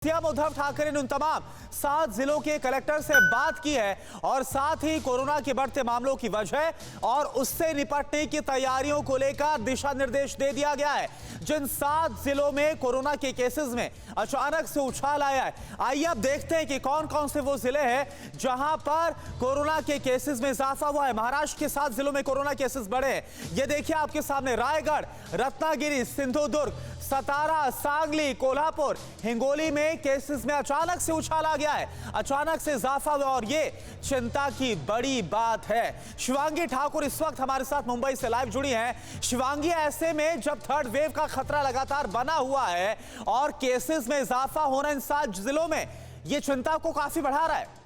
CM Uddhav Thackeray ने उन तमाम 7 जिलों के कलेक्टर से बात की है और साथ ही कोरोना के बढ़ते मामलों की वजह और उससे निपटने की तैयारियों को लेकर दिशा निर्देश दे दिया गया है। जिन 7 जिलों में कोरोना के केसेस में अचानक से उछाल आया है, आइए अब देखते हैं कि कौन कौन से वो जिले हैं जहां पर कोरोना के केसेस में इजाफा हुआ है। महाराष्ट्र के 7 जिलों में कोरोना केसेस बढ़े हैं। ये देखिए आपके सामने रायगढ़, रत्नागिरी, सिंधुदुर्ग, सतारा, सांगली, कोल्हापुर, हिंगोली में केसेस में अचानक से उछाल आ गया है, अचानक से इजाफा हुआ और ये चिंता की बड़ी बात है। शिवांगी ठाकुर इस वक्त हमारे साथ मुंबई से लाइव जुड़ी हैं। शिवांगी, ऐसे में जब थर्ड वेव का खतरा लगातार बना हुआ है और केसेस में इजाफा होना इन 7 जिलों में, ये चिंता को काफी बढ़ा रहा है।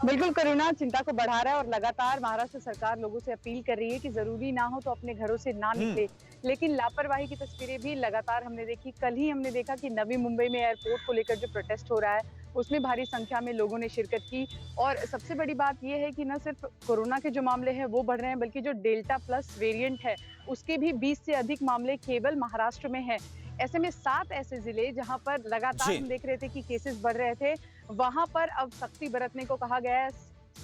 बिल्कुल, कोरोना चिंता को बढ़ा रहा है और लगातार महाराष्ट्र सरकार लोगों से अपील कर रही है कि जरूरी ना हो तो अपने घरों से ना निकले। लेकिन लापरवाही की तस्वीरें भी लगातार हमने देखी। कल ही हमने देखा कि नवी मुंबई में एयरपोर्ट को लेकर जो प्रोटेस्ट हो रहा है उसमें भारी संख्या में लोगों ने शिरकत की। और सबसे बड़ी बात यह है कि न सिर्फ कोरोना के जो मामले हैं वो बढ़ रहे हैं, बल्कि जो डेल्टा प्लस वेरिएंट है उसके भी 20 से अधिक मामले केवल महाराष्ट्र में है। ऐसे में 7 ऐसे जिले जहां पर लगातार हम देख रहे थे कि केसेस बढ़ रहे थे, वहां पर अब सख्ती बरतने को कहा गया है।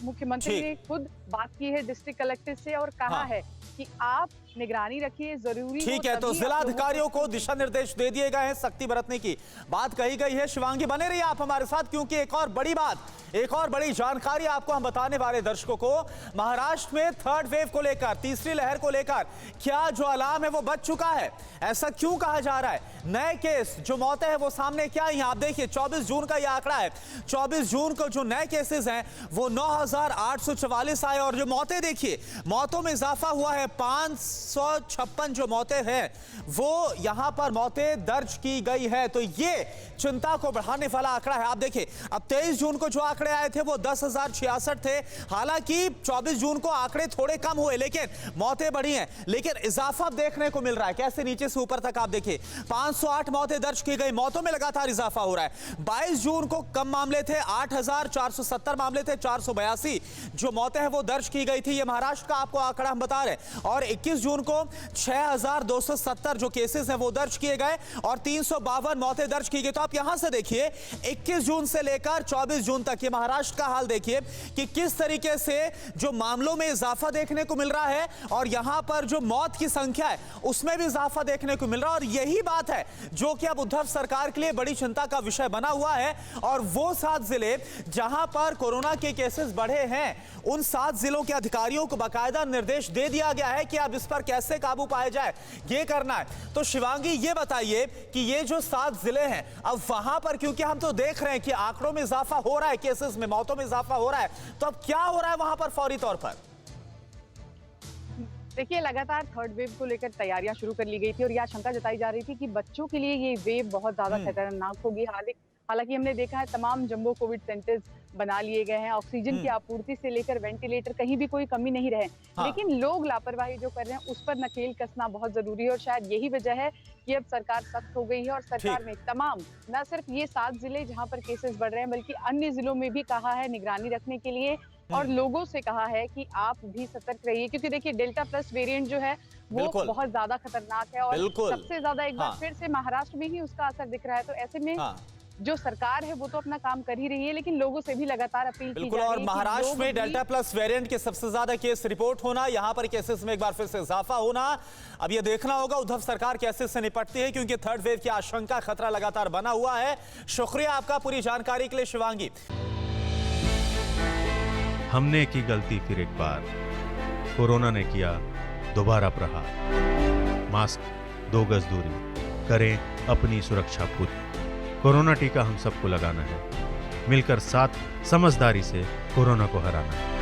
मुख्यमंत्री ने खुद बात की है डिस्ट्रिक्ट कलेक्टर से और कहा है कि आप निगरानी रखिए, जरूरी ठीक है। तो जिला अधिकारियों को दिशा निर्देश दे दिए गए हैं, सख्ती बरतने की बात कही गई है। शिवांगी, बने रहिए आप हमारे साथ, क्योंकि एक और बड़ी बात, एक और बड़ी जानकारी आपको हम बताने वाले दर्शकों को। महाराष्ट्र में थर्ड वेव को लेकर, तीसरी लहर को लेकर क्या जो अलार्म है वो बज चुका है? ऐसा क्यों कहा जा रहा है? नए केस, जो मौतें हैं वो सामने क्या है? आप देखिए 24 जून का यह आंकड़ा है। 24 जून को जो नए केसेस हैं वो 9,844 आए और जो मौतें देखिए, मौतों में इजाफा हुआ है। 556 जो मौतें हैं वो यहां पर मौतें दर्ज की गई है। तो ये चिंता को बढ़ाने वाला आंकड़ा है। आप देखिए, अब 23 जून को जो आंकड़े आए थे वो 10,066 थे। हालांकि 24 जून को आंकड़े थोड़े कम हुए, लेकिन मौतें बढ़ी हैं। लेकिन इजाफा देखने को मिल रहा है, कैसे नीचे से ऊपर तक। आप देखिए 508 मौतें दर्ज की गई, मौतों में लगातार इजाफा हो रहा है। 22 जून को कम मामले थे, 8,470 मामले थे, 482 जो मौतें हैं वो दर्ज की गई थी। ये महाराष्ट्र का आपको आंकड़ा हम बता रहे हैं। और 21 जून को 6,270 जो केसेस हैं वो दर्ज किए गए और 352 मौतें दर्ज की गई। तो आप यहां से देखिए 21 जून से लेकर 24 जून तक ये महाराष्ट्र का हाल देखिए कि किस तरीके से जो मामलों में इजाफा देखने को मिल रहा है और यहां पर जो मौत की संख्या है उसमें भी इजाफा देखने को मिल रहा है। और यही बात है जो कि अब उद्धव सरकार के लिए बड़ी चिंता का विषय बना हुआ है। और वो 7 जिले जहां पर कोरोना के केसेस बढ़े हैं, उन 7 जिलों के अधिकारियों को बाकायदा निर्देश दे दिया गया है कि अब इस पर कैसे काबू पाया जाए, ये करना है। तो शिवांगी, ये बताइए कि ये जो 7 जिले हैं, अब वहां पर, क्योंकि हम तो देख रहे हैं कि आंकड़ों में इजाफा हो रहा है, केसेस में, मौतों में इजाफा हो रहा है, तो अब क्या हो रहा है वहां पर फौरी तौर पर? देखिए, लगातार थर्ड वेव को लेकर तैयारियां शुरू कर ली गई थी और यह आशंका जताई जा रही थी कि बच्चों के लिए ये वेव बहुत ज्यादा खतरनाक होगी। हालांकि हमने देखा है तमाम जंबो कोविड सेंटर्स बना लिए गए हैं, ऑक्सीजन की आपूर्ति से लेकर वेंटिलेटर, कहीं भी कोई कमी नहीं रहे। लेकिन लोग लापरवाही जो कर रहे हैं उस पर नकेल कसना बहुत जरूरी है और शायद यही वजह है कि अब सरकार सख्त हो गई है। और सरकार ने तमाम, न सिर्फ ये 7 जिले जहां पर केसेस बढ़ रहे हैं, बल्कि अन्य जिलों में भी कहा है निगरानी रखने के लिए और लोगों से कहा है कि आप भी सतर्क रहिए, क्योंकि देखिए डेल्टा प्लस वेरिएंट जो है वो बहुत ज्यादा खतरनाक है और सबसे ज्यादा एक बार फिर से महाराष्ट्र में ही उसका असर दिख रहा है। तो ऐसे में जो सरकार है वो तो अपना काम कर ही रही है, लेकिन लोगों से भी लगातार अपील की जा रही है। और महाराष्ट्र में डेल्टा प्लस वेरिएंट के सबसे ज्यादा केस रिपोर्ट होना, यहां पर केसेस में एक बार फिर से इजाफा होना, अब ये देखना होगा उद्धव सरकार कैसे से निपटती है, क्योंकि थर्ड वेव की आशंका, खतरा लगातार बना हुआ है। शुक्रिया आपका पूरी जानकारी के लिए शिवांगी। हमने की गलती फिर एक बार, कोरोना ने किया दोबारा प्रहार। मास्क, 2 गज दूरी, करें अपनी सुरक्षा पूरी। कोरोना टीका हम सबको लगाना है, मिलकर साथ समझदारी से कोरोना को हराना है।